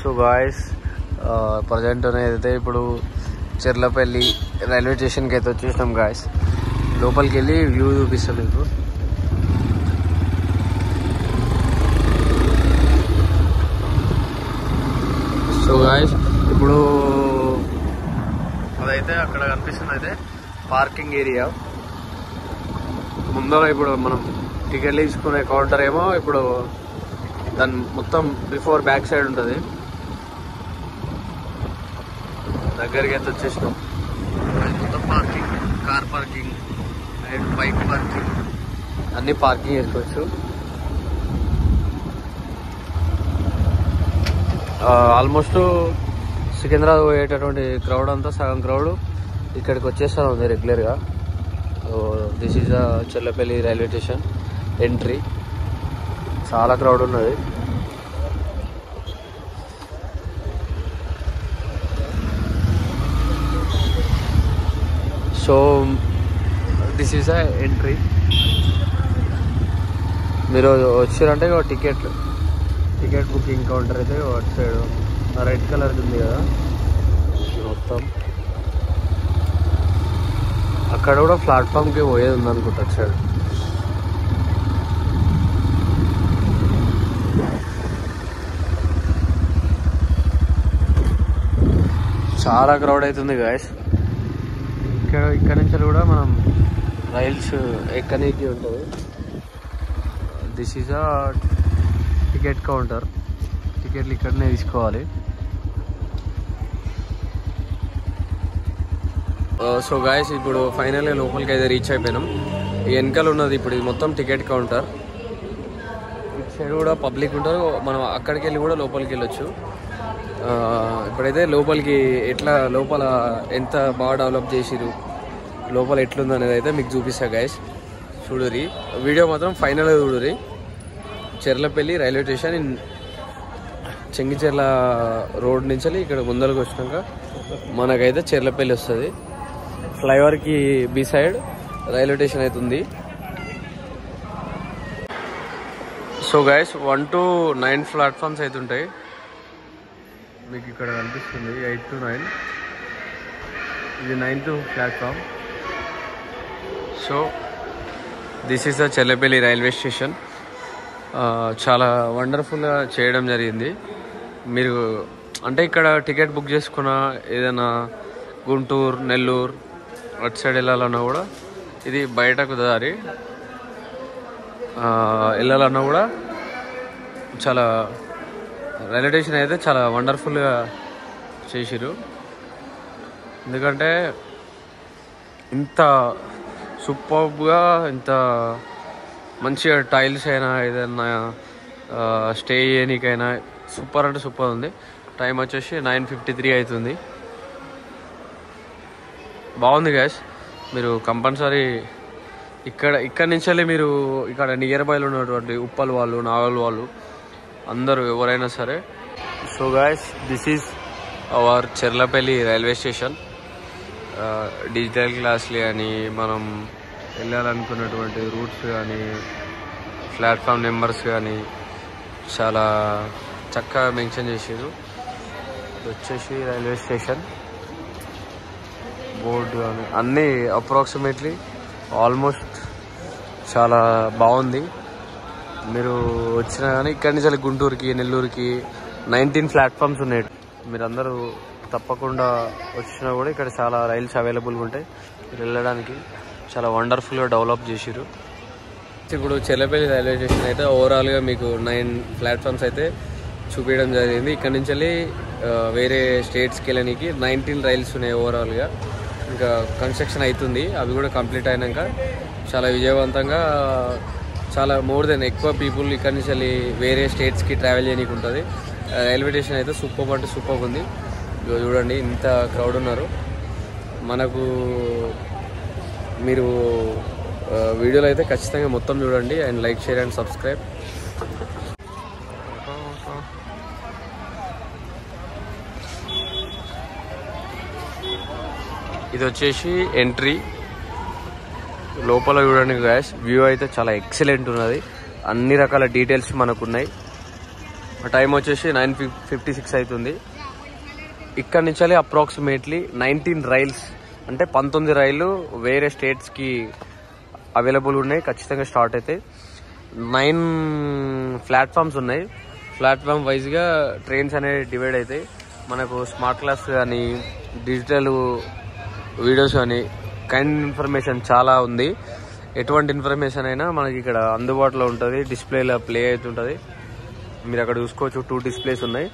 So guys present అయితే ఇప్పుడు Cherlapally railway స్టేషన్కి అయితే వచ్చేసాం గాయస్. లోపలికి వెళ్ళి వ్యూ చూపిస్తాం మీకు. సో గాయస్ ఇప్పుడు అదైతే అక్కడ కనిపిస్తుంది అయితే పార్కింగ్ ఏరియా. ముందర ఇప్పుడు మనం టికెట్ తీసుకునే కౌంటర్ ఏమో ఇప్పుడు దాని మొత్తం బిఫోర్ బ్యాక్ సైడ్ ఉంటుంది. దగ్గరికి అయితే వచ్చేసినాం. మొత్తం parking, car parking and bike parking అన్ని పార్కింగ్ చేసుకోవచ్చు. ఆల్మోస్ట్ సికింద్రాబాద్ పోయేటటువంటి క్రౌడ్ అంతా సగం క్రౌడ్ ఇక్కడికి వచ్చేస్తూ ఉంది రెగ్యులర్గా. So this is Cherlapally railway station entry. చాలా క్రౌడ్ ఉన్నది. So this is entry. మీరు వచ్చారంటే టికెట్ బుకింగ్ కౌంటర్ అయితే అటు సైడ్ రెడ్ కలర్ ఉంది కదా మొత్తం. అక్కడ కూడా ప్లాట్ఫామ్కి పోయేది ఉంది అనుకుంటా అటు సైడ్. చాలా క్రౌడ్ అవుతుంది గాయస్. ఇక్కడ నుంచి కూడా మనం రైల్స్ ఎక్కనీకి ఉంటుంది. This is a ticket counter. టికెట్లు ఇక్కడనే తీసుకోవాలి. సో గాయస్ ఇప్పుడు ఫైనల్గా లోపలికి అయితే రీచ్ అయిపోయినాం. ఈ వెనకాల ఉన్నది ఇప్పుడు ఇది మొత్తం టికెట్ కౌంటర్. ఇటు సైడ్ కూడా పబ్లిక్ ఉంటారు. మనం అక్కడికి వెళ్ళి కూడా లోపలికి వెళ్ళొచ్చు. ఇప్పుడైతే లోపలికి ఎట్లా లోపల ఎంత బాగా డెవలప్ చేసిరు, లోపల ఎట్లుంది అనేది అయితే మీకు చూపిస్తా గాయస్. చూడురి, వీడియో మాత్రం ఫైనల్గా చూడురి. Cherlapally railway station in Chengicherla road నుంచి ఇక్కడ ముందరకు వచ్చినాక మనకైతే చెర్లపల్లి వస్తుంది. ఫ్లైఓవర్కి బి సైడ్ రైల్వే స్టేషన్ అయితే ఉంది. సో గైస్ 1 to 9 ప్లాట్ఫామ్స్ అయితే ఉంటాయి. మీకు ఇక్కడ కనిపిస్తుంది 8 to 9. ఇది 9th platform. So this is the Cherlapally railway station. చాలా వండర్ఫుల్గా చేయడం జరిగింది. మీరు అంటే ఇక్కడ టికెట్ బుక్ చేసుకున్న ఏదైనా గుంటూరు, నెల్లూరు అటు సైడ్ వెళ్ళాలన్నా కూడా ఇది బయటకు దారి వెళ్ళాలన్నా కూడా చాలా రైల్వే స్టేషన్ అయితే చాలా వండర్ఫుల్గా చేసిరు. ఎందుకంటే ఇంత సూపర్గా ఇంత మంచిగా టైల్స్ అయినా ఏదైనా స్టే చేయడానికైనా సూపర్ అంటే సూపర్ ఉంది. టైం వచ్చేసి 9:53 అవుతుంది. బాగుంది గ్యాస్. మీరు కంపల్సరీ ఇక్కడ నుంచి మీరు ఇక్కడ నియర్ బైలో ఉన్నటువంటి ఉప్పల్ వాళ్ళు, నాగల్ వాళ్ళు అందరూ ఎవరైనా సరే. So guys this is our Cherlapally railway station. Digital క్లాస్లు కానీ మనం వెళ్ళాలనుకున్నటువంటి రూట్స్ కానీ ప్లాట్ఫామ్ నెంబర్స్ కానీ చాలా చక్కగా మెన్షన్ చేసారు. వచ్చేసి రైల్వే స్టేషన్ బోర్డు కానీ అన్నీ అప్రాక్సిమేట్లీ ఆల్మోస్ట్ చాలా బాగుంది. మీరు వచ్చినా కానీ ఇక్కడి నుంచి గుంటూరుకి, నెల్లూరుకి 19 ప్లాట్ఫామ్స్ ఉన్నాయి. మీరందరూ తప్పకుండా వచ్చినా కూడా ఇక్కడ చాలా రైల్స్ అవైలబుల్గా ఉంటాయి. మీరు వెళ్ళడానికి చాలా వండర్ఫుల్గా డెవలప్ చేసిరు. ఇప్పుడు చెర్లపల్లి రైల్వే స్టేషన్ అయితే ఓవరాల్గా మీకు 9 ప్లాట్ఫామ్స్ అయితే చూపించడం జరిగింది. ఇక్కడ నుంచి వెళ్ళి వేరే స్టేట్స్కి వెళ్ళడానికి 19 రైల్స్ ఉన్నాయి ఓవరాల్గా. ఇంకా కన్స్ట్రక్షన్ అవుతుంది. అవి కూడా కంప్లీట్ అయినాక చాలా విజయవంతంగా చాలా మోర్ దెన్ ఎక్కువ పీపుల్ ఇక్కడ నుంచి వెళ్ళి వేరే స్టేట్స్కి ట్రావెల్ చేయడానికి ఉంటుంది. రైల్వే స్టేషన్ అయితే సూపర్ అంటే సూపర్ ఉంది. చూడండి ఇంత క్రౌడ్ ఉన్నారు. మనకు మీరు వీడియోలో అయితే ఖచ్చితంగా మొత్తం చూడండి and like, share and subscribe. ఇది వచ్చేసి ఎంట్రీ. లోపల చూడండి గ్యాస్ వ్యూ అయితే చాలా ఎక్సలెంట్ ఉన్నది. అన్ని రకాల డీటెయిల్స్ మనకున్నాయి. టైం వచ్చేసి 9:56 అవుతుంది. ఇక్కడ నుంచి అప్రాక్సిమేట్లీ 19 రైల్స్ అంటే 19 రైళ్లు వేరే స్టేట్స్కి అవైలబుల్ ఉన్నాయి. ఖచ్చితంగా స్టార్ట్ అయితే 9 ప్లాట్ఫామ్స్ ఉన్నాయి. ప్లాట్ఫామ్ వైజ్గా ట్రైన్స్ అనేవి డివైడ్ అవుతాయి. మనకు స్మార్ట్ క్లాస్ కానీ డిజిటల్ వీడియోస్ కానీ కైండ్ ఇన్ఫర్మేషన్ చాలా ఉంది. ఎటువంటి ఇన్ఫర్మేషన్ అయినా మనకి ఇక్కడ అందుబాటులో ఉంటుంది. డిస్ప్లేలో ప్లే అవుతుంటుంది. మీరు అక్కడ చూసుకోవచ్చు 2 డిస్ప్లేస్ ఉన్నాయి.